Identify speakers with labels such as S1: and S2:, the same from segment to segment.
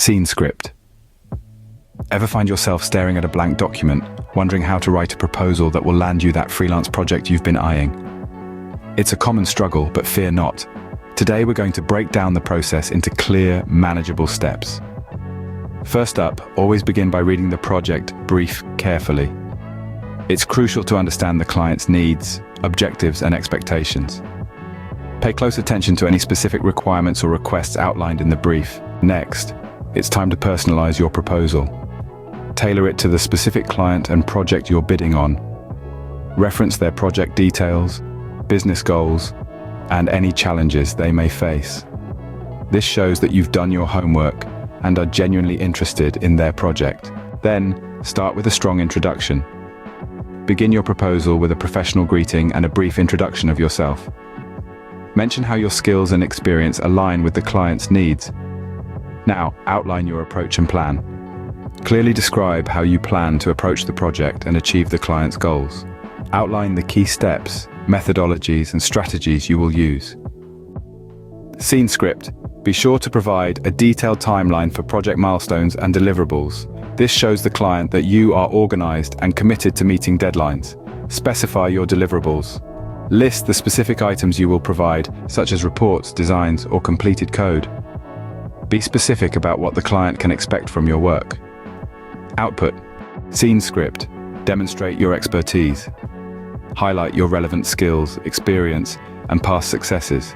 S1: Scene script. Ever find yourself staring at a blank document, wondering how to write a proposal that will land you that freelance project you've been eyeing? It's a common struggle, but fear not. Today we're going to break down the process into clear, manageable steps. First up, always begin by reading the project brief carefully. It's crucial to understand the client's needs, objectives, and expectations. Pay close attention to any specific requirements or requests outlined in the brief. Next, it's time to personalize your proposal. Tailor it to the specific client and project you're bidding on. Reference their project details, business goals, and any challenges they may face. This shows that you've done your homework and are genuinely interested in their project. Then, start with a strong introduction. Begin your proposal with a professional greeting and a brief introduction of yourself. Mention how your skills and experience align with the client's needs. Now, outline your approach and plan. Clearly describe how you plan to approach the project and achieve the client's goals. Outline the key steps, methodologies, and strategies you will use. Scene script. Be sure to provide a detailed timeline for project milestones and deliverables. This shows the client that you are organized and committed to meeting deadlines. Specify your deliverables. List the specific items you will provide, such as reports, designs, or completed code. Be specific about what the client can expect from your work. Output. Scene script. Demonstrate your expertise. Highlight your relevant skills, experience, and past successes.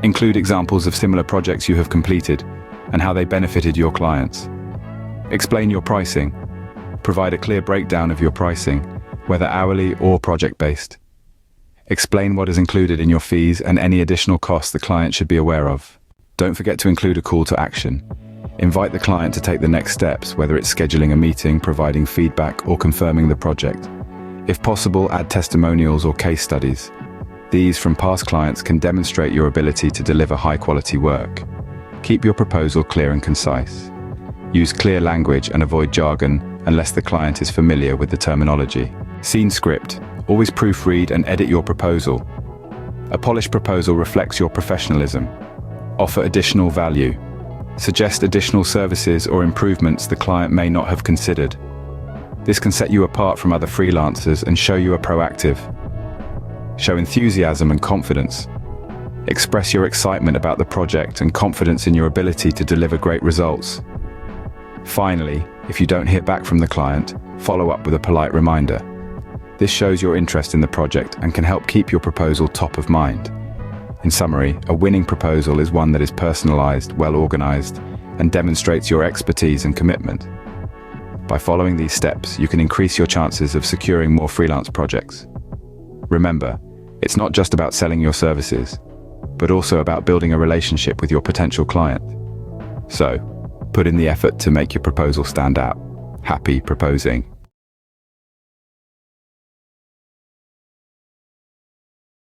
S1: Include examples of similar projects you have completed and how they benefited your clients. Explain your pricing. Provide a clear breakdown of your pricing, whether hourly or project-based. Explain what is included in your fees and any additional costs the client should be aware of. Don't forget to include a call to action. Invite the client to take the next steps, whether it's scheduling a meeting, providing feedback, or confirming the project. If possible, add testimonials or case studies. These from past clients can demonstrate your ability to deliver high-quality work. Keep your proposal clear and concise. Use clear language and avoid jargon unless the client is familiar with the terminology. Scene script. Always proofread and edit your proposal. A polished proposal reflects your professionalism. Offer additional value. Suggest additional services or improvements the client may not have considered. This can set you apart from other freelancers and show you are proactive. Show enthusiasm and confidence. Express your excitement about the project and confidence in your ability to deliver great results. Finally, if you don't hear back from the client, follow up with a polite reminder. This shows your interest in the project and can help keep your proposal top of mind. In summary, a winning proposal is one that is personalized, well-organized, and demonstrates your expertise and commitment. By following these steps, you can increase your chances of securing more freelance projects. Remember, it's not just about selling your services, but also about building a relationship with your potential client. So, put in the effort to make your proposal stand out. Happy proposing.